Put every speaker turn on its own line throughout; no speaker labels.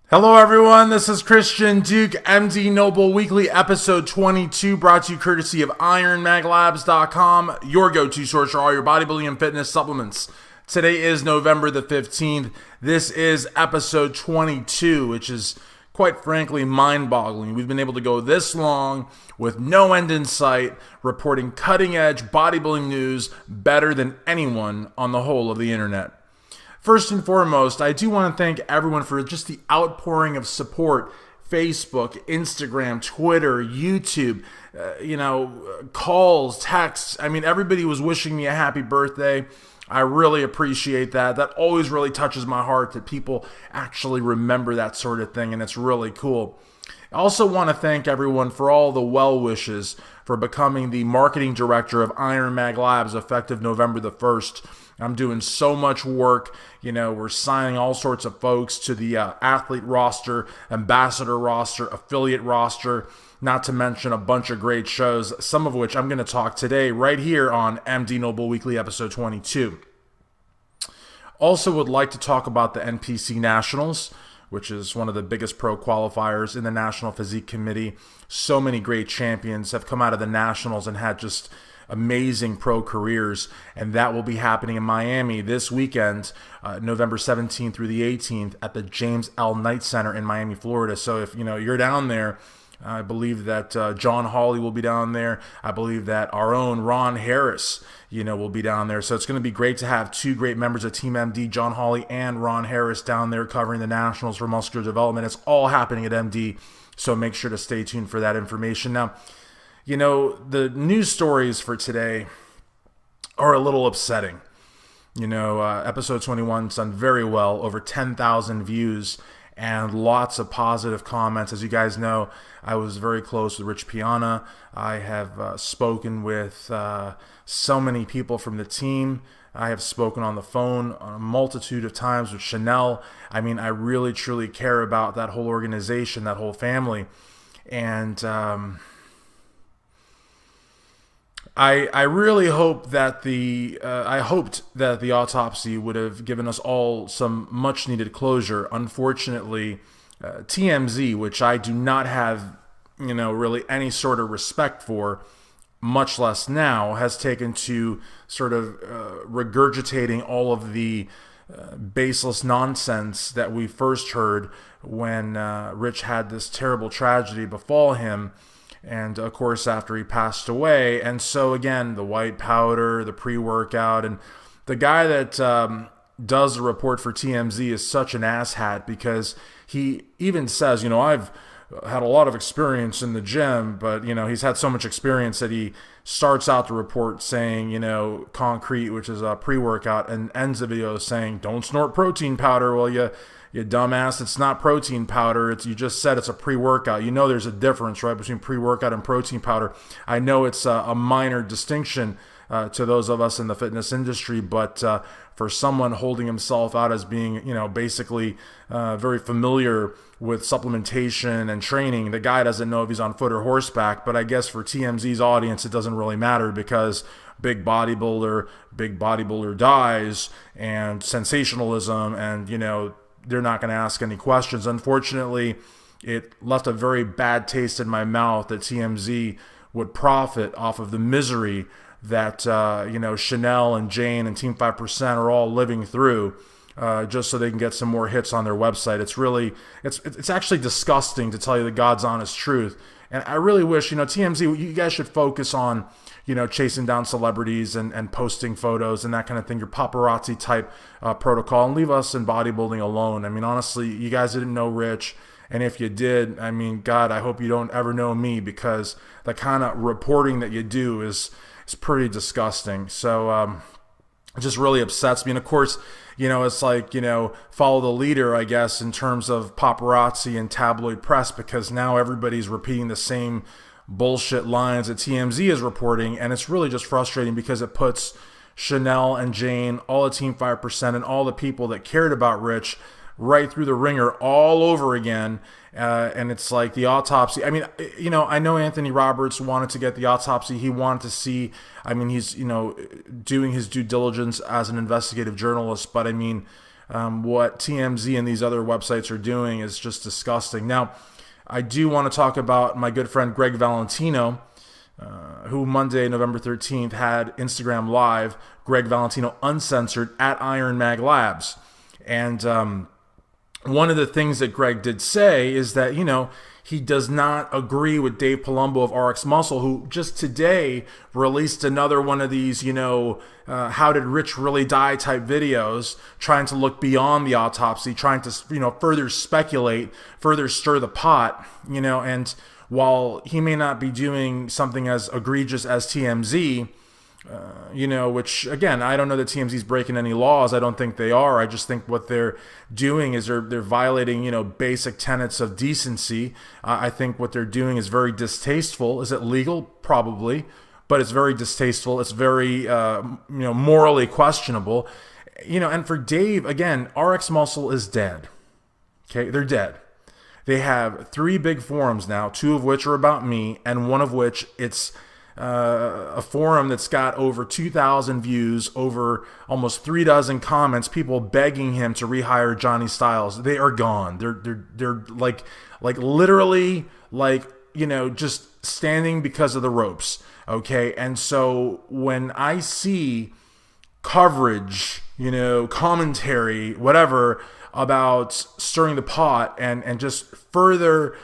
Hello everyone, this is Christian Duque, MD Noble Weekly, episode 22, brought to you courtesy of IronMagLabs.com, your go-to source for all your bodybuilding and fitness supplements. Today is November the 15th. This is episode 22, which is quite frankly mind-boggling. We've been able to go this long with no end in sight, reporting cutting-edge bodybuilding news better than anyone on the whole of the internet. First and foremost, I do want to thank everyone for just the outpouring of support. Facebook, Instagram, Twitter, YouTube, calls, texts. I mean, everybody was wishing me a happy birthday. I really appreciate that. That always really touches my heart that people actually remember that sort of thing, and it's really cool. I also want to thank everyone for all the well wishes for becoming the marketing director of Iron Mag Labs effective November the 1st. I'm doing so much work. We're signing all sorts of folks to the athlete roster, ambassador roster, affiliate roster, not to mention a bunch of great shows, some of which I'm going to talk today right here on MD Noble Weekly episode 22. Also would like to talk about the NPC Nationals, which is one of the biggest pro qualifiers in the National Physique Committee. So many great champions have come out of the Nationals and had just amazing pro careers, and that will be happening in Miami this weekend, November 17th through the 18th at the James L. Knight Center in Miami, Florida. So if you're down there, I believe that John Hawley will be down there. I believe that our own Ron Harris, will be down there. So it's going to be great to have two great members of Team MD, John Hawley and Ron Harris, down there covering the Nationals for muscular development. It's all happening at MD, so make sure to stay tuned for that information. Now, the news stories for today are a little upsetting. Episode 21's done very well, over 10,000 views and lots of positive comments. As you guys know, I was very close with Rich Piana. I have spoken with so many people from the team. I have spoken on the phone a multitude of times with Chanel. I mean, I really, truly care about that whole organization, that whole family. And I really hope that I hoped that the autopsy would have given us all some much needed closure. Unfortunately, TMZ, which I do not have, really any sort of respect for, much less now, has taken to sort of regurgitating all of the baseless nonsense that we first heard when Rich had this terrible tragedy befall him. And, of course, after he passed away. And so, again, the white powder, the pre-workout, and the guy that does the report for TMZ is such an asshat because he even says, I've had a lot of experience in the gym, but, he's had so much experience that he starts out the report saying, concrete, which is a pre-workout, and ends the video saying, don't snort protein powder. Well, you dumbass, it's not protein powder. You just said it's a pre-workout. There's a difference, right, between pre-workout and protein powder. I know it's a minor distinction to those of us in the fitness industry, but for someone holding himself out as being, basically very familiar with supplementation and training, the guy doesn't know if he's on foot or horseback. But I guess for TMZ's audience, it doesn't really matter because big bodybuilder dies, and sensationalism, and they're not going to ask any questions. Unfortunately, it left a very bad taste in my mouth that TMZ would profit off of the misery that Chanel and Jane and Team 5% are all living through, just so they can get some more hits on their website. It's actually disgusting, to tell you the God's honest truth. And I really wish, TMZ, you guys should focus on, chasing down celebrities and posting photos and that kind of thing, your paparazzi type protocol, and leave us in bodybuilding alone. I mean, honestly, you guys didn't know Rich. And if you did, I mean, God, I hope you don't ever know me, because the kind of reporting that you do is pretty disgusting. So it just really upsets me. And of course, it's like, follow the leader, I guess, in terms of paparazzi and tabloid press, because now everybody's repeating the same bullshit lines that TMZ is reporting. And it's really just frustrating because it puts Chanel and Jane, all the Team 5%, and all the people that cared about Rich right through the ringer all over again. And it's like the autopsy. I mean, I know Anthony Roberts wanted to get the autopsy. He wanted to see, he's, doing his due diligence as an investigative journalist. But I mean, what TMZ and these other websites are doing is just disgusting. Now, I do want to talk about my good friend Gregg Valentino, who Monday, November 13th, had Instagram Live, Gregg Valentino Uncensored at Iron Mag Labs. And one of the things that Gregg did say is that, he does not agree with Dave Palumbo of RX Muscle, who just today released another one of these, how did Rich really die type videos, trying to look beyond the autopsy, trying to, further speculate, further stir the pot, and while he may not be doing something as egregious as TMZ, which, again, I don't know that TMZ's breaking any laws. I don't think they are. I just think what they're doing is they're violating, basic tenets of decency. I think what they're doing is very distasteful. Is it legal? Probably. But it's very distasteful. It's very, morally questionable. And for Dave, again, RX Muscle is dead. Okay? They're dead. They have 3 big forums now, 2 of which are about me, and one of which it's a forum that's got over 2,000 views, over almost 36 comments, people begging him to rehire Johnny Styles. They are gone. They're like literally just standing because of the ropes. Okay. And so when I see coverage, commentary, whatever, about stirring the pot and just further,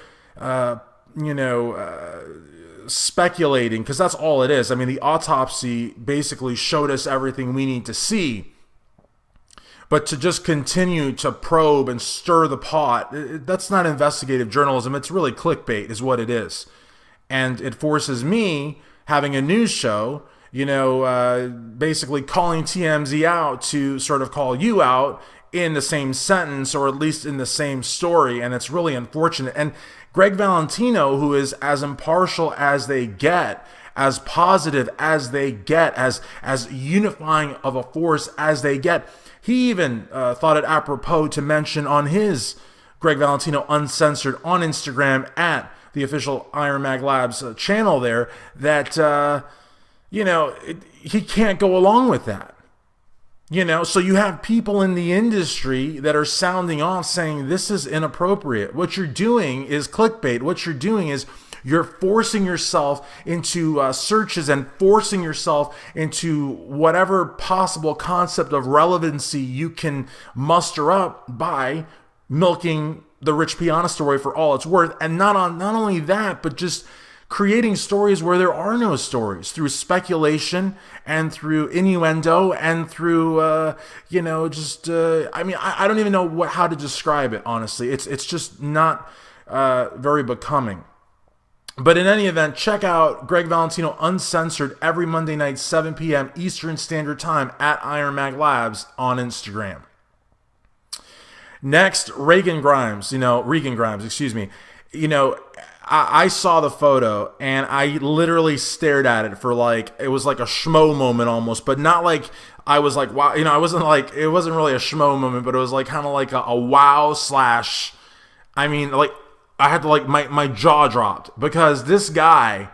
speculating, because that's all it is. I mean, the autopsy basically showed us everything we need to see. But to just continue to probe and stir the pot, that's not investigative journalism. It's really clickbait is what it is. And it forces me, having a news show, basically calling TMZ out to sort of call you out in the same sentence, or at least in the same story. And it's really unfortunate. And Gregg Valentino, who is as impartial as they get, as positive as they get, as unifying of a force as they get, he even thought it apropos to mention on his Gregg Valentino Uncensored on Instagram at the official Iron Mag Labs channel there that, he can't go along with that. So you have people in the industry that are sounding off saying this is inappropriate. What you're doing is clickbait. What you're doing is you're forcing yourself into searches and forcing yourself into whatever possible concept of relevancy you can muster up by milking the Rich Piana story for all it's worth. And not only that, but just creating stories where there are no stories, through speculation and through innuendo and through, I don't even know how to describe it, honestly. It's just not very becoming. But in any event, check out Gregg Valentino Uncensored every Monday night, 7 p.m. Eastern Standard Time at Iron Mag Labs on Instagram. Next, Regan Grimes, excuse me. I saw the photo and I literally stared at it for it was like a schmo moment almost, but not like I was like, wow, it wasn't really a schmo moment, but it was like kind of like a wow slash, I had to my jaw dropped because this guy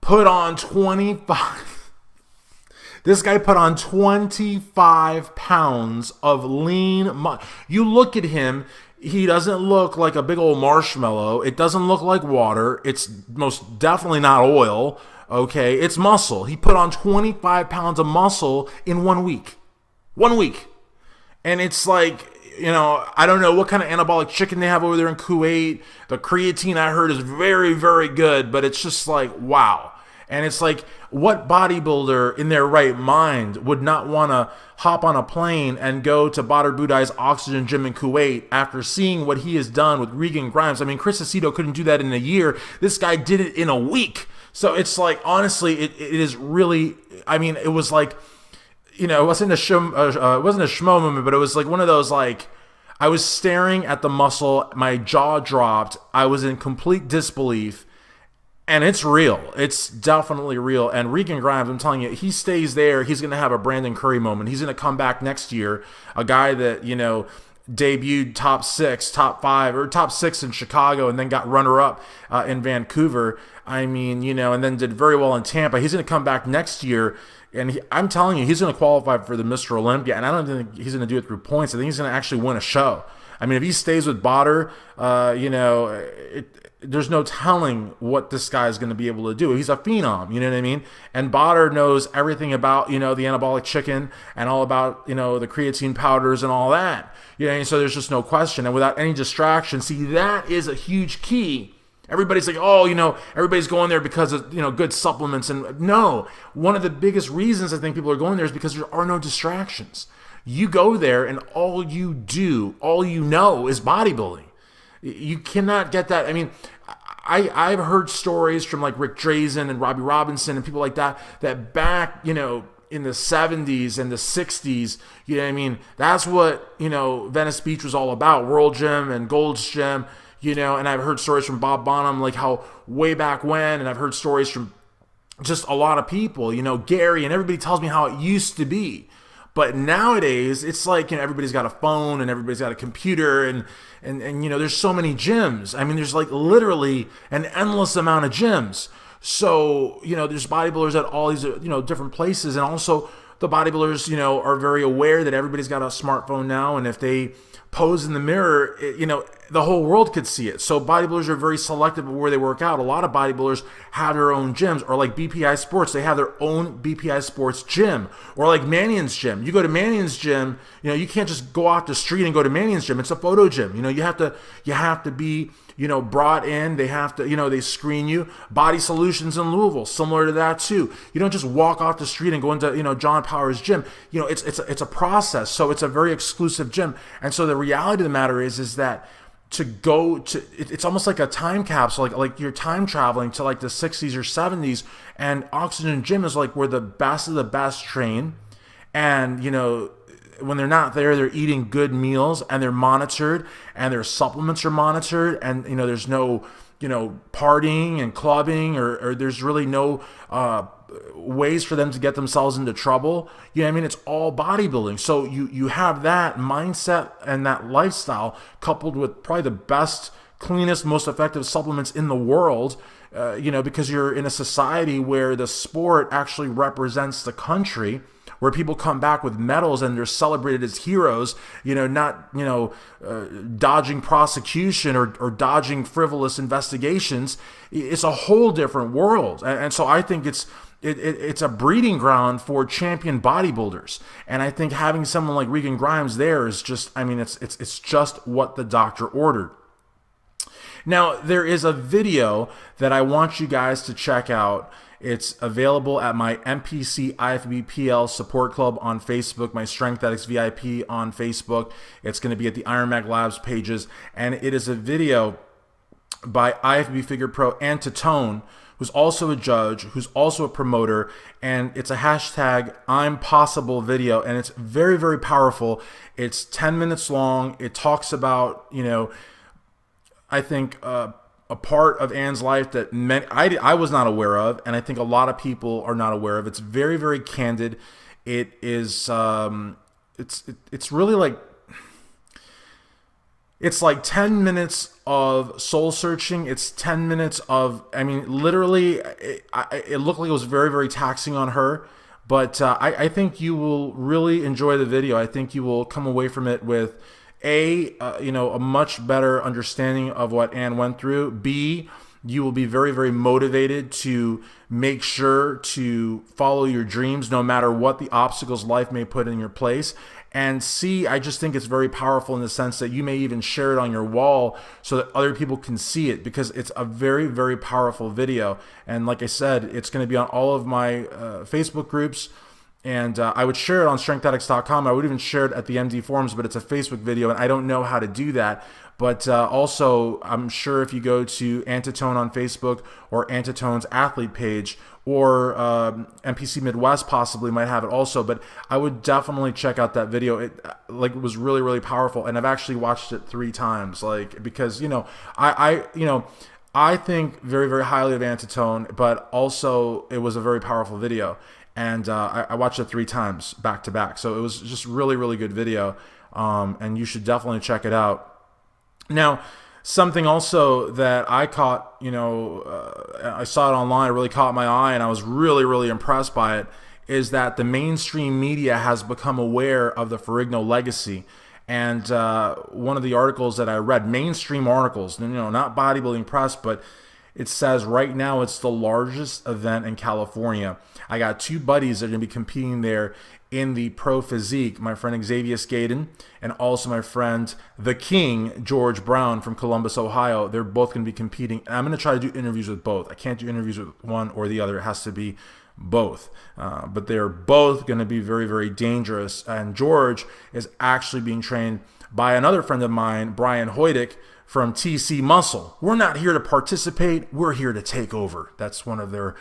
put on 25 pounds of lean. You look at him, he doesn't look like a big old marshmallow. It doesn't look like water. It's most definitely not oil. Okay, it's muscle. He put on 25 pounds of muscle in 1 week. 1 week. And it's like, I don't know what kind of anabolic chicken they have over there in Kuwait. The creatine I heard is very, very good, but it's just like, wow. And it's like, what bodybuilder in their right mind would not want to hop on a plane and go to Badr Budai's Oxygen Gym in Kuwait after seeing what he has done with Regan Grimes? Chris Aceto couldn't do that in a year. This guy did it in a week. So it's like, honestly, it is really, it was like, it wasn't a schmo moment, but it was like one of those, like, I was staring at the muscle, my jaw dropped, I was in complete disbelief. And it's real. It's definitely real. And Regan Grimes, I'm telling you, he stays there, he's going to have a Brandon Curry moment. He's going to come back next year. A guy that, debuted top 6, top 5, or top 6 in Chicago, and then got runner-up in Vancouver. I mean, and then did very well in Tampa. He's going to come back next year, and I'm telling you, he's going to qualify for the Mr. Olympia, and I don't think he's going to do it through points. I think he's going to actually win a show. I mean, if he stays with Botter, there's no telling what this guy is going to be able to do. He's a phenom, you know what I mean? And Botter knows everything about, the anabolic chicken and all about, the creatine powders and all that. And so there's just no question. And without any distraction, see, that is a huge key. Everybody's like, everybody's going there because of, good supplements. And no, one of the biggest reasons I think people are going there is because there are no distractions. You go there and all you know is bodybuilding. You cannot get that. I mean, I've heard stories from like Rick Drazen and Robbie Robinson and people like that back, in the 70s and the 60s, you know what I mean? That's what, Venice Beach was all about, World Gym and Gold's Gym, and I've heard stories from Bob Bonham, like how way back when, and I've heard stories from just a lot of people, Gary, and everybody tells me how it used to be. But nowadays, it's like, everybody's got a phone and everybody's got a computer and there's so many gyms. I mean, there's like literally an endless amount of gyms. So, there's bodybuilders at all these, different places. And also the bodybuilders, are very aware that everybody's got a smartphone now. And if they pose in the mirror, the whole world could see it. So bodybuilders are very selective of where they work out. A lot of bodybuilders have their own gyms, or like BPI Sports, they have their own BPI Sports gym, or like Mannion's gym. You go to Mannion's gym, you can't just go off the street and go to Mannion's gym. It's a photo gym. You have to be, brought in. They have to, they screen you. Body Solutions in Louisville, similar to that too. You don't just walk off the street and go into, John Power's gym. It's a process. So it's a very exclusive gym. And so the reality of the matter is that to go to, it's almost like a time capsule, like you're time traveling to like the 60s or 70s, and Oxygen Gym is like where the best of the best train, and when they're not there, they're eating good meals, and they're monitored, and their supplements are monitored, and there's no partying and clubbing, or there's really no ways for them to get themselves into trouble. It's all bodybuilding. So you have that mindset and that lifestyle coupled with probably the best, cleanest, most effective supplements in the world, because you're in a society where the sport actually represents the country, where people come back with medals and they're celebrated as heroes, not, dodging prosecution or dodging frivolous investigations. It's a whole different world. And so I think it's a breeding ground for champion bodybuilders. And I think having someone like Regan Grimes there is just, it's just what the doctor ordered. Now, there is a video that I want you guys to check out. It's available at my MPC IFBPL support club on Facebook, my Strength Addicts VIP on Facebook. It's going to be at the Iron Mag Labs pages. And it is a video by IFB Figure Pro and Titone, who's also a judge, who's also a promoter, and it's a hashtag I'm Possible video, and it's very, very powerful. It's 10 minutes long. It talks about, I think a part of Ann's life that I was not aware of, and I think a lot of people are not aware of. It's very, very candid. It is, it's really like, it's like 10 minutes of soul searching. It's 10 minutes of, literally, it looked like it was very, very taxing on her. But I think you will really enjoy the video. I think you will come away from it with a much better understanding of what Ann went through. B, you will be very, very motivated to make sure to follow your dreams no matter what the obstacles life may put in your place. And C, I just think it's very powerful in the sense that you may even share it on your wall so that other people can see it, because it's a very, very powerful video. And like I said, it's going to be on all of my Facebook groups. And I would share it on strengthaddicts.com. I would even share it at the MD forums, but it's a Facebook video, and I don't know how to do that. But also, I'm sure if you go to Antitone on Facebook or Antitone's athlete page, or MPC Midwest possibly might have it also. But I would definitely check out that video. It was really, really powerful, and I've actually watched it 3 times. Because I think very, very highly of Antitone, but also it was a very powerful video. And I watched it 3 times back to back. So it was just really, really good video. and you should definitely check it out. Now, something also that I caught, I saw it online, it really caught my eye, and I was really, really impressed by it, is that the mainstream media has become aware of the Ferrigno Legacy. And one of the articles that I read, mainstream articles, not bodybuilding press, but it says right now it's the largest event in California. I got two buddies that are going to be competing there in the pro physique, my friend Xavier Skaden and also my friend the King, George Brown from Columbus, Ohio. They're both going to be competing. And I'm going to try to do interviews with both. I can't do interviews with one or the other. It has to be both. But they're both going to be very, very dangerous. And George is actually being trained by another friend of mine, Brian Hoydick, from TC Muscle. We're not here to participate, we're here to take over. That's one of their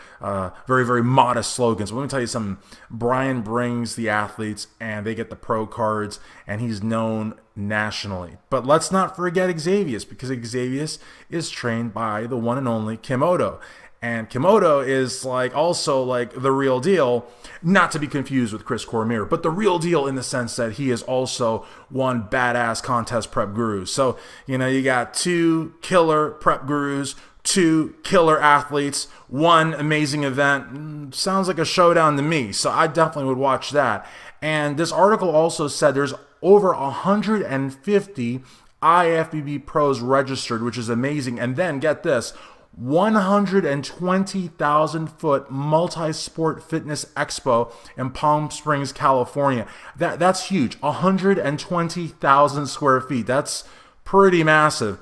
very, very modest slogans. But let me tell you something. Brian brings the athletes and they get the pro cards, and he's known nationally. But let's not forget Xavier, because Xavier is trained by the one and only Kimoto. And Kimoto is also the real deal, not to be confused with Chris Cormier, but the real deal in the sense that he is also one badass contest prep guru. So, you got two killer prep gurus, two killer athletes, one amazing event. Sounds like a showdown to me. So I definitely would watch that. And this article also said there's over 150 IFBB pros registered, which is amazing. And then get this, 120,000-foot multi-sport fitness expo in Palm Springs, California. That's huge. 120,000 square feet. That's pretty massive.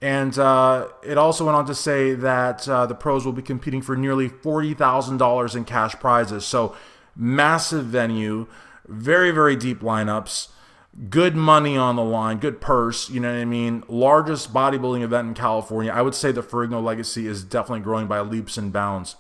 And it also went on to say that the pros will be competing for nearly $40,000 in cash prizes. So massive venue, very, very deep lineups. Good money on the line, good purse, you know what I mean? Largest bodybuilding event in California. I would say the Ferrigno Legacy is definitely growing by leaps and bounds.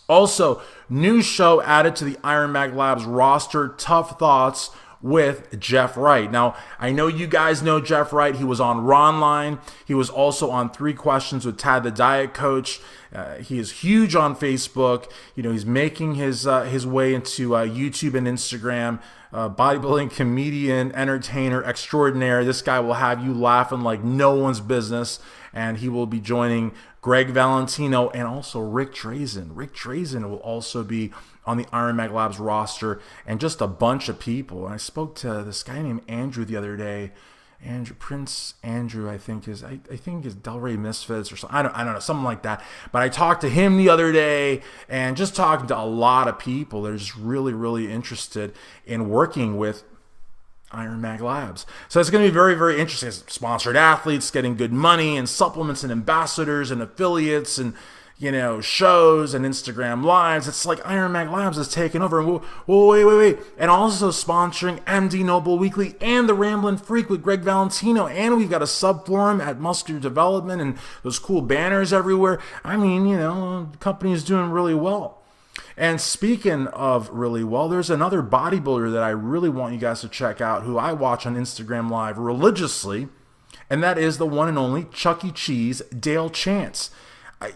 Also, new show added to the Iron Mag Labs roster, Tough Thoughts with Jeff Wright. Now, I know you guys know Jeff Wright. He was on Ronline. He was also on 3 Questions with Tad the Diet Coach. He is huge on Facebook. He's making his way into YouTube and Instagram. Bodybuilding comedian, entertainer extraordinaire. This guy will have you laughing like no one's business. And he will be joining Gregg, Valentino, and also Rick Drazen. Rick Drazen will also be on the Iron Mag Labs roster, and just a bunch of people. And I spoke to this guy named Andrew the other day. Prince Andrew, I think is Delray Misfits or something. I don't know, something like that. But I talked to him the other day, and just talking to a lot of people that are just really, really interested in working with Iron Mag Labs. So it's going to be very, very interesting. Sponsored athletes getting good money, and supplements, and ambassadors, and affiliates, and shows and Instagram lives. It's like Iron Mag Labs is taking over. And wait. And also sponsoring MD Noble Weekly and the Ramblin' Freak with Gregg Valentino. And we've got a sub forum at Muscular Development and those cool banners everywhere. I mean, the company is doing really well. And speaking of really well, there's another bodybuilder that I really want you guys to check out, who I watch on Instagram Live religiously. And that is the one and only Chuck E. Cheese, Dale Chance.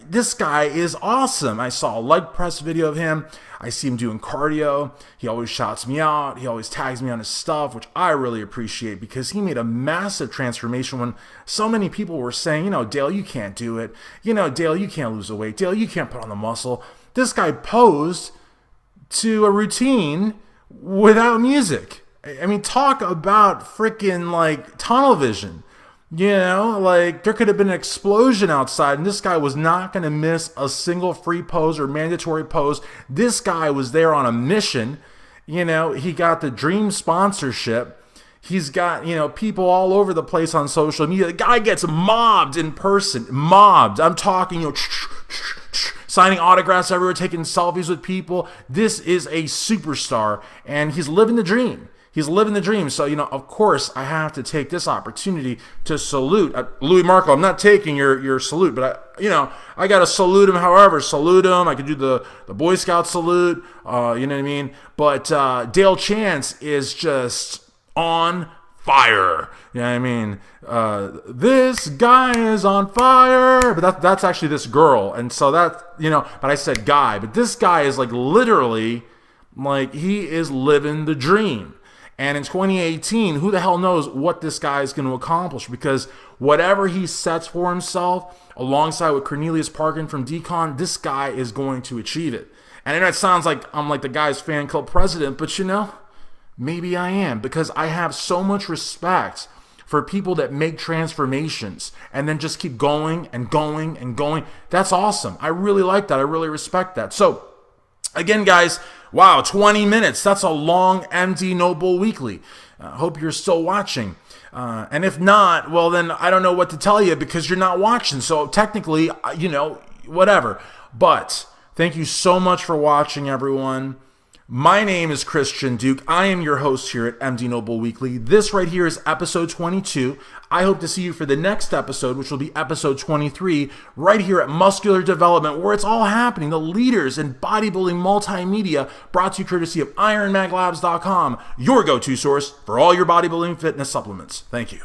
This guy is awesome. I saw a leg press video of him. I see him doing cardio. He always shouts me out. He always tags me on his stuff, which I really appreciate, because he made a massive transformation when so many people were saying, Dale, you can't do it. Dale, you can't lose the weight. Dale, you can't put on the muscle. This guy posed to a routine without music. I mean, talk about freaking tunnel vision. There could have been an explosion outside, and this guy was not going to miss a single free pose or mandatory pose. This guy was there on a mission. He got the dream sponsorship. He's got, people all over the place on social media. The guy gets mobbed in person. Mobbed. I'm talking, signing autographs everywhere, taking selfies with people. This is a superstar, and he's living the dream. He's living the dream. So, of course, I have to take this opportunity to salute Louis Marco. I'm not taking your salute, but I got to salute him. However, salute him. I could do the Boy Scout salute. You know what I mean? But Dale Chance is just on fire. You know what I mean? This guy is on fire. But that's actually this girl. And so that, but I said guy. But this guy is literally, he is living the dream. And in 2018, who the hell knows what this guy is going to accomplish, because whatever he sets for himself, alongside with Cornelius Parkin from Decon, this guy is going to achieve it. And I know it sounds like I'm like the guy's fan club president, but you know, maybe I am, because I have so much respect for people that make transformations and then just keep going and going and going. That's awesome. I really like that. I really respect that. So again, guys, wow, 20 minutes. That's a long MD Noble Weekly. Hope you're still watching. And if not, well, then I don't know what to tell you, because you're not watching. So technically, you know, whatever. But thank you so much for watching, everyone. My name is Christian Duque. I am your host here at MD Noble Weekly. This right here is episode 22. I hope to see you for the next episode, which will be episode 23, right here at Muscular Development, where it's all happening. The leaders in bodybuilding multimedia, brought to you courtesy of IronMagLabs.com, your go-to source for all your bodybuilding fitness supplements. Thank you.